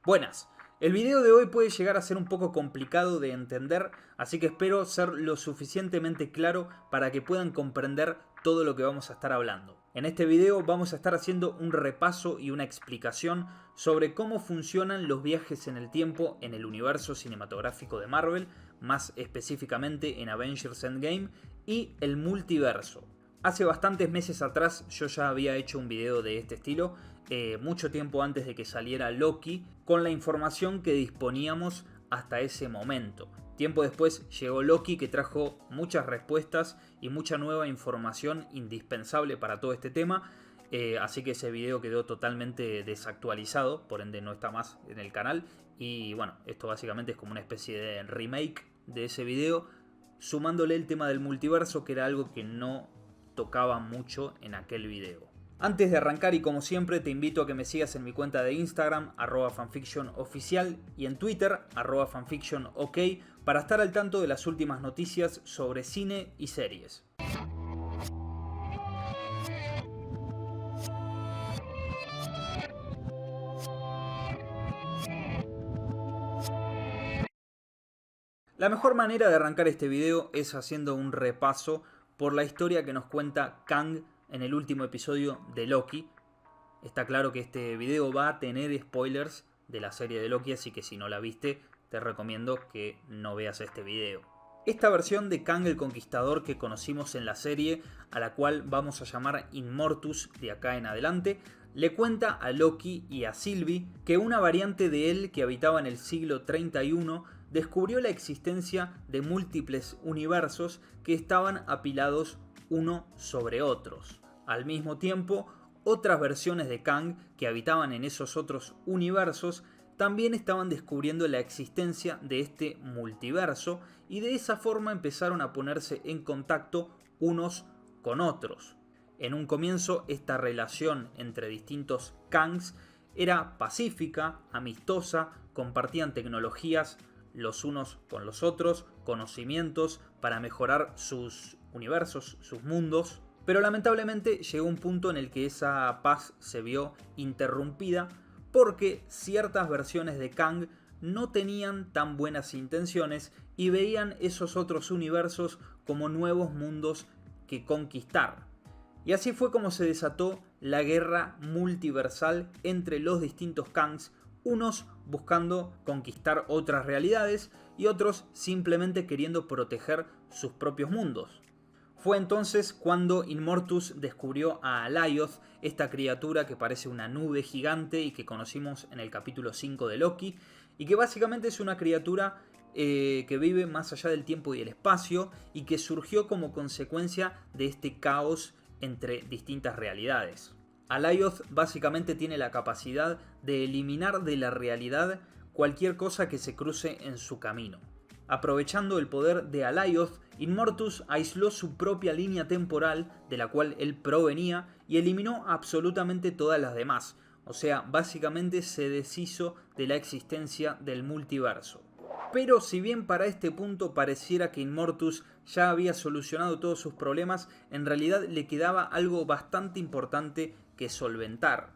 Buenas, el video de hoy puede llegar a ser un poco complicado de entender, así que espero ser lo suficientemente claro para que puedan comprender todo lo que vamos a estar hablando. En este video vamos a estar haciendo un repaso y una explicación sobre cómo funcionan los viajes en el tiempo en el universo cinematográfico de Marvel, más específicamente en Avengers Endgame, y el multiverso. Hace bastantes meses atrás yo ya había hecho un video de este estilo, mucho tiempo antes de que saliera Loki, con la información que disponíamos hasta ese momento. Tiempo después llegó Loki, que trajo muchas respuestas y mucha nueva información indispensable para todo este tema, así que ese video quedó totalmente desactualizado, por ende no está más en el canal. Y bueno, esto básicamente es como una especie de remake de ese video, sumándole el tema del multiverso, que era algo que no tocaba mucho en aquel video. Antes de arrancar, y como siempre, te invito a que me sigas en mi cuenta de Instagram, @fanfictionoficial, y en Twitter, @fanfictionok, para estar al tanto de las últimas noticias sobre cine y series. La mejor manera de arrancar este video es haciendo un repaso por la historia que nos cuenta Kang en el último episodio de Loki. Está claro que este video va a tener spoilers de la serie de Loki, así que si no la viste, te recomiendo que no veas este video. Esta versión de Kang el Conquistador que conocimos en la serie, a la cual vamos a llamar Immortus de acá en adelante, le cuenta a Loki y a Sylvie que una variante de él que habitaba en el siglo 31 descubrió la existencia de múltiples universos que estaban apilados uno sobre otros. Al mismo tiempo, otras versiones de Kang que habitaban en esos otros universos también estaban descubriendo la existencia de este multiverso, y de esa forma empezaron a ponerse en contacto unos con otros. En un comienzo, esta relación entre distintos Kangs era pacífica, amistosa, compartían tecnologías los unos con los otros, conocimientos para mejorar sus universos, sus mundos. Pero lamentablemente llegó un punto en el que esa paz se vio interrumpida porque ciertas versiones de Kang no tenían tan buenas intenciones y veían esos otros universos como nuevos mundos que conquistar. Y así fue como se desató la guerra multiversal entre los distintos Kangs, unos buscando conquistar otras realidades y otros simplemente queriendo proteger sus propios mundos. Fue entonces cuando Immortus descubrió a Alioth, esta criatura que parece una nube gigante y que conocimos en el capítulo 5 de Loki, y que básicamente es una criatura que vive más allá del tiempo y el espacio, y que surgió como consecuencia de este caos entre distintas realidades. Alioth básicamente tiene la capacidad de eliminar de la realidad cualquier cosa que se cruce en su camino. Aprovechando el poder de Alioth, Immortus aisló su propia línea temporal de la cual él provenía y eliminó absolutamente todas las demás. O sea, básicamente se deshizo de la existencia del multiverso. Pero si bien para este punto pareciera que Immortus ya había solucionado todos sus problemas, en realidad le quedaba algo bastante importante que solventar.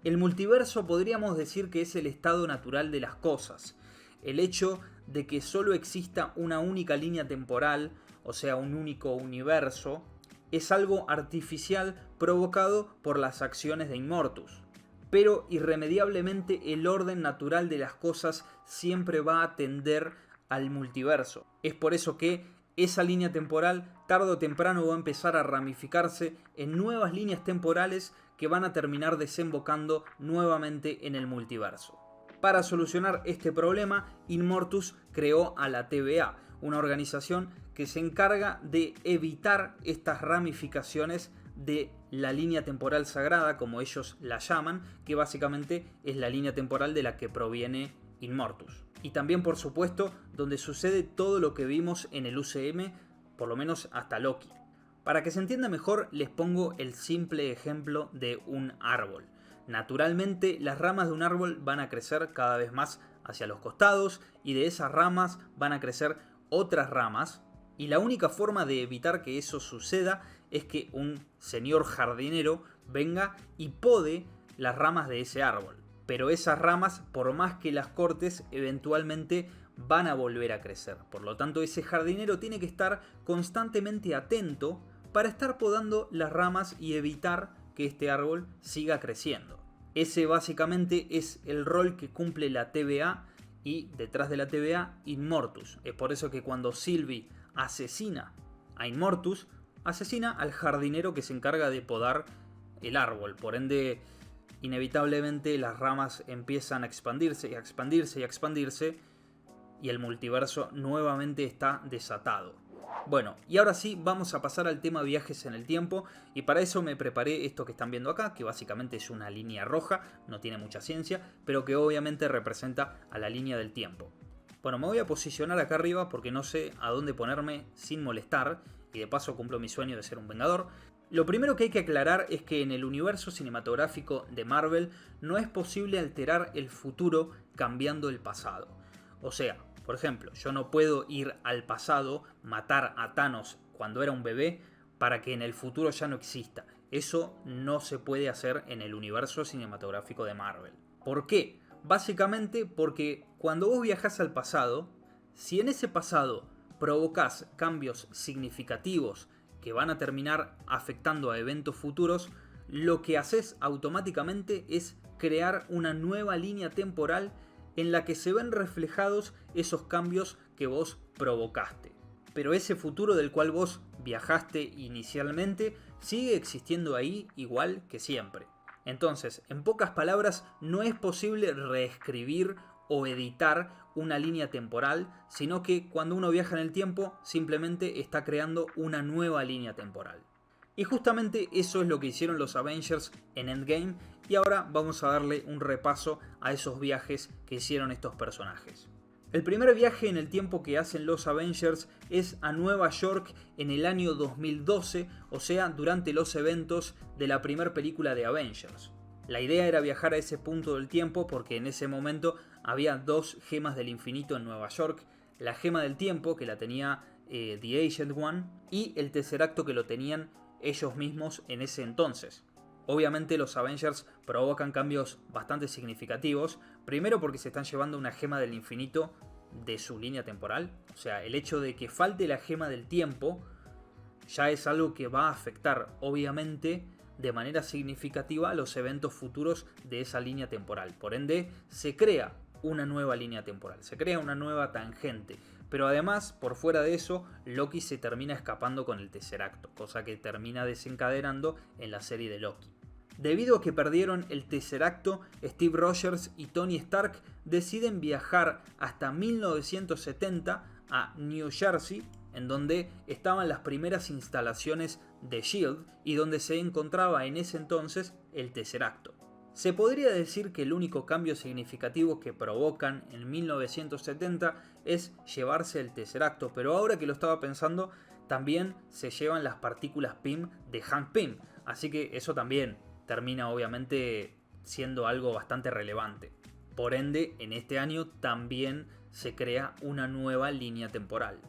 El multiverso podríamos decir que es el estado natural de las cosas. El hecho de que solo exista una única línea temporal, o sea, un único universo, es algo artificial provocado por las acciones de Immortus. Pero irremediablemente el orden natural de las cosas siempre va a tender al multiverso. Es por eso que esa línea temporal tarde o temprano va a empezar a ramificarse en nuevas líneas temporales que van a terminar desembocando nuevamente en el multiverso. Para solucionar este problema, Immortus creó a la TVA, una organización que se encarga de evitar estas ramificaciones de la línea temporal sagrada, como ellos la llaman, que básicamente es la línea temporal de la que proviene Immortus. Y también, por supuesto, donde sucede todo lo que vimos en el UCM, por lo menos hasta Loki. Para que se entienda mejor, les pongo el simple ejemplo de un árbol. Naturalmente, las ramas de un árbol van a crecer cada vez más hacia los costados, y de esas ramas van a crecer otras ramas, y la única forma de evitar que eso suceda es que un señor jardinero venga y pode las ramas de ese árbol. pero esas ramas, por más que las cortes, eventualmente van a volver a crecer. Por lo tanto, ese jardinero tiene que estar constantemente atento para estar podando las ramas y evitar que este árbol siga creciendo. Ese básicamente es el rol que cumple la TVA y detrás de la TVA Immortus. Es por eso que cuando Sylvie asesina a Immortus, asesina al jardinero que se encarga de podar el árbol. Por ende, inevitablemente las ramas empiezan a expandirse y a expandirse y a expandirse y el multiverso nuevamente está desatado. Bueno, y ahora sí vamos a pasar al tema viajes en el tiempo, y para eso me preparé esto que están viendo acá, que básicamente es una línea roja, no tiene mucha ciencia, pero que obviamente representa a la línea del tiempo. Bueno, me voy a posicionar acá arriba porque no sé a dónde ponerme sin molestar, y de paso cumplo mi sueño de ser un vengador. Lo primero que hay que aclarar es que en el universo cinematográfico de Marvel no es posible alterar el futuro cambiando el pasado. O sea, por ejemplo, yo no puedo ir al pasado, matar a Thanos cuando era un bebé, para que en el futuro ya no exista. Eso no se puede hacer en el universo cinematográfico de Marvel. ¿Por qué? Básicamente porque cuando vos viajás al pasado, si en ese pasado provocás cambios significativos que van a terminar afectando a eventos futuros, lo que haces automáticamente es crear una nueva línea temporal en la que se ven reflejados esos cambios que vos provocaste. Pero ese futuro del cual vos viajaste inicialmente sigue existiendo ahí igual que siempre. Entonces, en pocas palabras, no es posible reescribir o editar una línea temporal, sino que cuando uno viaja en el tiempo simplemente está creando una nueva línea temporal. Y justamente eso es lo que hicieron los Avengers en Endgame, y ahora vamos a darle un repaso a esos viajes que hicieron estos personajes. El primer viaje en el tiempo que hacen los Avengers es a Nueva York en el año 2012, o sea, durante los eventos de la primera película de Avengers. La idea era viajar a ese punto del tiempo porque en ese momento había 2 gemas del infinito en Nueva York, la gema del tiempo que la tenía The Ancient One y el Tesseracto que lo tenían ellos mismos en ese entonces. Obviamente los Avengers provocan cambios bastante significativos, primero porque se están llevando una gema del infinito de su línea temporal, o sea, el hecho de que falte la gema del tiempo ya es algo que va a afectar obviamente de manera significativa a los eventos futuros de esa línea temporal. Por ende, se crea una nueva línea temporal, se crea una nueva tangente. Pero además, por fuera de eso, Loki se termina escapando con el Tesseracto, cosa que termina desencadenando en la serie de Loki. Debido a que perdieron el Tesseracto, Steve Rogers y Tony Stark deciden viajar hasta 1970 a New Jersey, en donde estaban las primeras instalaciones de S.H.I.E.L.D. y donde se encontraba en ese entonces el Tesseracto. Se podría decir que el único cambio significativo que provocan en 1970 es llevarse el Tesseracto, pero ahora que lo estaba pensando, también se llevan las partículas Pym de Hank Pym, así que eso también termina obviamente siendo algo bastante relevante. Por ende, en este año también se crea una nueva línea temporal.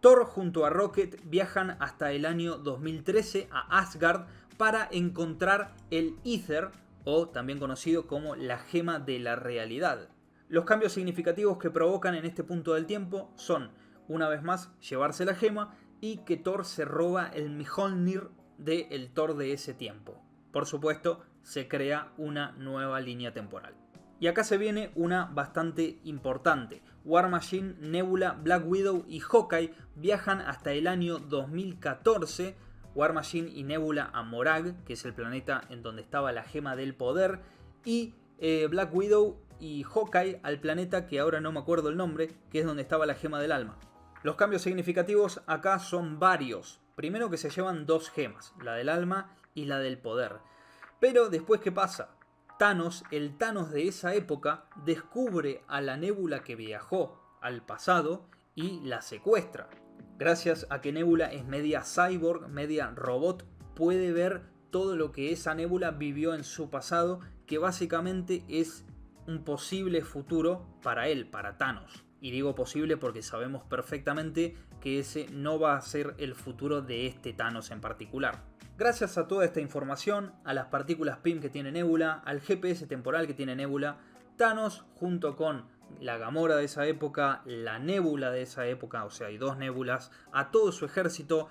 Thor junto a Rocket viajan hasta el año 2013 a Asgard para encontrar el Ether, o también conocido como la gema de la realidad. Los cambios significativos que provocan en este punto del tiempo son, una vez más, llevarse la gema y que Thor se roba el Mjolnir del Thor de ese tiempo. Por supuesto, se crea una nueva línea temporal. Y acá se viene una bastante importante. War Machine, Nebula, Black Widow y Hawkeye viajan hasta el año 2014. War Machine y Nebula a Morag, que es el planeta en donde estaba la gema del poder, y Black Widow y Hawkeye al planeta que ahora no me acuerdo el nombre, que es donde estaba la gema del alma. Los cambios significativos acá son varios. Primero que se llevan 2 gemas, la del alma y la del poder. Pero después, ¿qué pasa? Thanos, el Thanos de esa época, descubre a la Nebula que viajó al pasado y la secuestra. Gracias a que Nebula es media cyborg, media robot, puede ver todo lo que esa Nebula vivió en su pasado, que básicamente es un posible futuro para él, para Thanos. Y digo posible porque sabemos perfectamente que ese no va a ser el futuro de este Thanos en particular. Gracias a toda esta información, a las partículas PIM que tiene Nebula, al GPS temporal que tiene Nebula, Thanos, junto con la Gamora de esa época, la Nebula de esa época, o sea, hay dos Nébulas, a todo su ejército,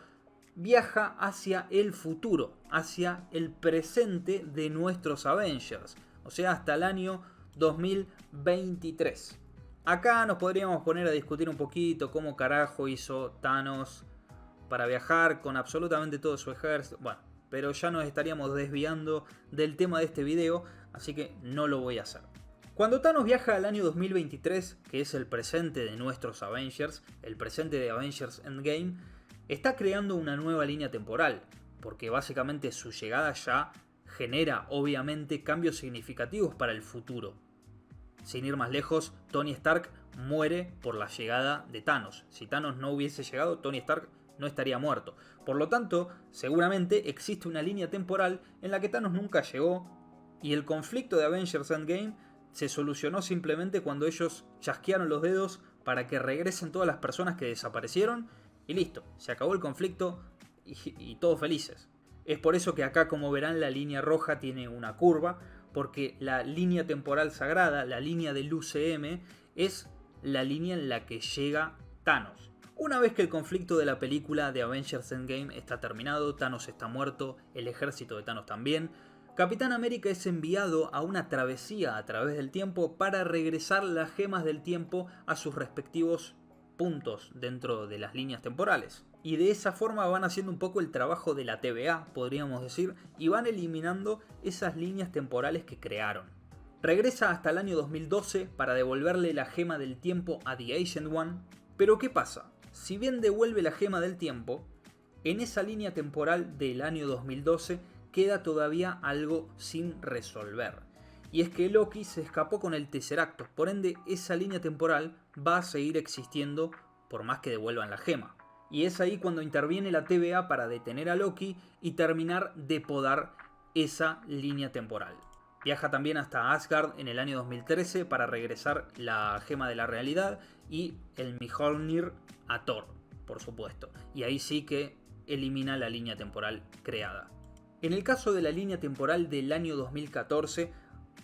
viaja hacia el futuro, hacia el presente de nuestros Avengers, o sea, hasta el año 2023. Acá nos podríamos poner a discutir un poquito cómo carajo hizo Thanos para viajar con absolutamente todo su ejército. Bueno, pero ya nos estaríamos desviando del tema de este video, así que no lo voy a hacer. Cuando Thanos viaja al año 2023, que es el presente de nuestros Avengers, el presente de Avengers Endgame, está creando una nueva línea temporal, porque básicamente su llegada ya genera obviamente cambios significativos para el futuro. Sin ir más lejos, Tony Stark muere por la llegada de Thanos. Si Thanos no hubiese llegado, Tony Stark no estaría muerto. Por lo tanto, seguramente existe una línea temporal en la que Thanos nunca llegó y el conflicto de Avengers Endgame se solucionó simplemente cuando ellos chasquearon los dedos para que regresen todas las personas que desaparecieron y listo, se acabó el conflicto y todos felices. Es por eso que acá, como verán, la línea roja tiene una curva, porque la línea temporal sagrada, la línea del UCM, es la línea en la que llega Thanos. Una vez que el conflicto de la película de Avengers Endgame está terminado, Thanos está muerto, el ejército de Thanos también, Capitán América es enviado a una travesía a través del tiempo para regresar las gemas del tiempo a sus respectivos puntos dentro de las líneas temporales. Y de esa forma van haciendo un poco el trabajo de la TVA, podríamos decir, y van eliminando esas líneas temporales que crearon. Regresa hasta el año 2012 para devolverle la gema del tiempo a The Ancient One, pero ¿qué pasa? Si bien devuelve la gema del tiempo, en esa línea temporal del año 2012 queda todavía algo sin resolver. Y es que Loki se escapó con el Tesseracto, por ende esa línea temporal va a seguir existiendo por más que devuelvan la gema. Y es ahí cuando interviene la TVA para detener a Loki y terminar de podar esa línea temporal. Viaja también hasta Asgard en el año 2013 para regresar la gema de la realidad y el Mjolnir a Thor, por supuesto. Y ahí sí que elimina la línea temporal creada. En el caso de la línea temporal del año 2014,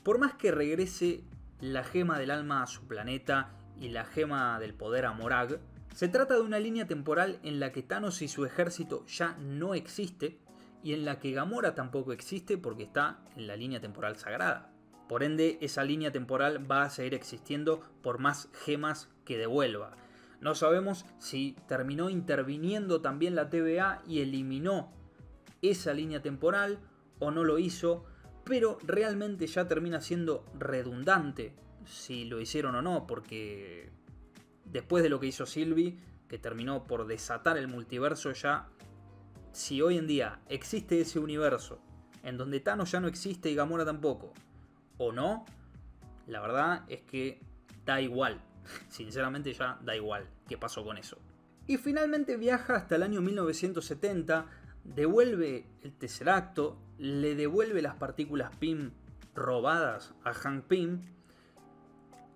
por más que regrese la gema del alma a su planeta y la gema del poder a Morag, se trata de una línea temporal en la que Thanos y su ejército ya no existe y en la que Gamora tampoco existe porque está en la línea temporal sagrada. Por ende, esa línea temporal va a seguir existiendo por más gemas que devuelva. No sabemos si terminó interviniendo también la TVA y eliminó esa línea temporal o no lo hizo, pero realmente ya termina siendo redundante si lo hicieron o no, porque después de lo que hizo Sylvie, que terminó por desatar el multiverso, ya si hoy en día existe ese universo en donde Thanos ya no existe y Gamora tampoco, o no, la verdad es que da igual. Sinceramente ya da igual qué pasó con eso. Y finalmente viaja hasta el año 1970, devuelve el Tesseracto, le devuelve las partículas PIM robadas a Hank Pym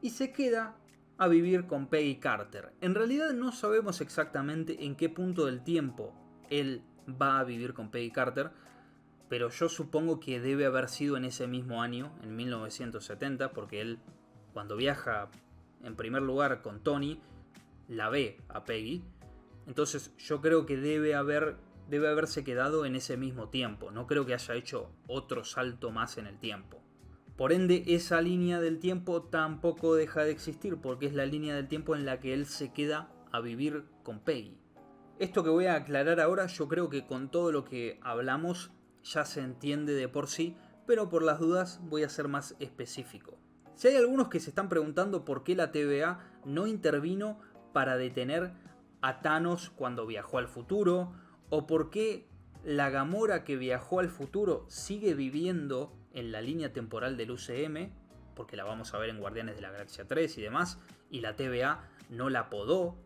y se queda a vivir con Peggy Carter. En realidad no sabemos exactamente en qué punto del tiempo él va a vivir con Peggy Carter, pero yo supongo que debe haber sido en ese mismo año, en 1970, porque él, cuando viaja en primer lugar con Tony, la ve a Peggy. Entonces yo creo que debe haberse quedado en ese mismo tiempo. No creo que haya hecho otro salto más en el tiempo. Por ende, esa línea del tiempo tampoco deja de existir, porque es la línea del tiempo en la que él se queda a vivir con Peggy. Esto que voy a aclarar ahora, yo creo que con todo lo que hablamos ya se entiende de por sí, pero por las dudas voy a ser más específico. Si hay algunos que se están preguntando por qué la TVA no intervino para detener a Thanos cuando viajó al futuro, o por qué la Gamora que viajó al futuro sigue viviendo en la línea temporal del UCM, porque la vamos a ver en Guardianes de la Galaxia 3 y demás, y la TVA no la podó,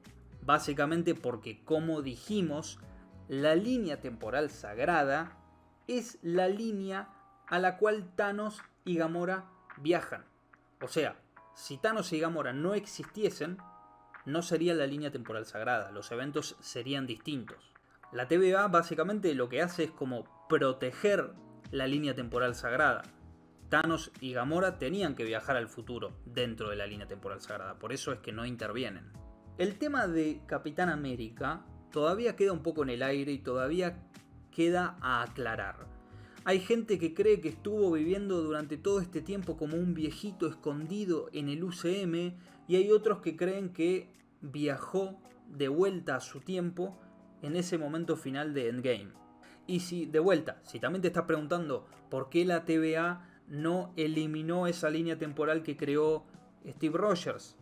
básicamente porque, como dijimos, la línea temporal sagrada es la línea a la cual Thanos y Gamora viajan. O sea, si Thanos y Gamora no existiesen, no sería la línea temporal sagrada, los eventos serían distintos. La TVA básicamente lo que hace es como proteger la línea temporal sagrada. Thanos y Gamora tenían que viajar al futuro dentro de la línea temporal sagrada, por eso es que no intervienen. El tema de Capitán América todavía queda un poco en el aire y todavía queda a aclarar. Hay gente que cree que estuvo viviendo durante todo este tiempo como un viejito escondido en el UCM y hay otros que creen que viajó de vuelta a su tiempo en ese momento final de Endgame. Y si, de vuelta, si también te estás preguntando por qué la TVA no eliminó esa línea temporal que creó Steve Rogers.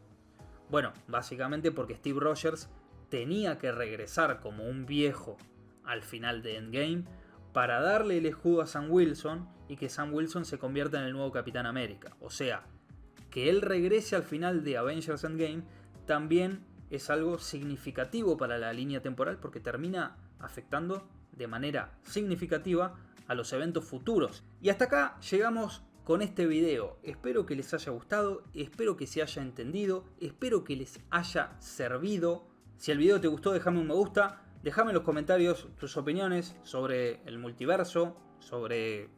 Bueno, básicamente porque Steve Rogers tenía que regresar como un viejo al final de Endgame para darle el escudo a Sam Wilson y que Sam Wilson se convierta en el nuevo Capitán América. O sea, que él regrese al final de Avengers Endgame también es algo significativo para la línea temporal porque termina afectando de manera significativa a los eventos futuros. Y hasta acá llegamos con este video. Espero que les haya gustado, espero que se haya entendido, espero que les haya servido. Si el video te gustó, déjame un me gusta, déjame en los comentarios tus opiniones sobre el multiverso, sobre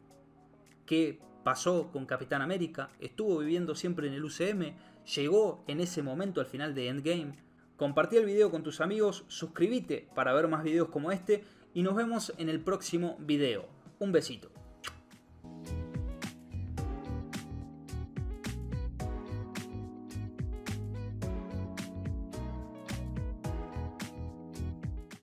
qué pasó con Capitán América, estuvo viviendo siempre en el UCM, llegó en ese momento al final de Endgame. Compartí el video con tus amigos, suscríbete para ver más videos como este y nos vemos en el próximo video. Un besito.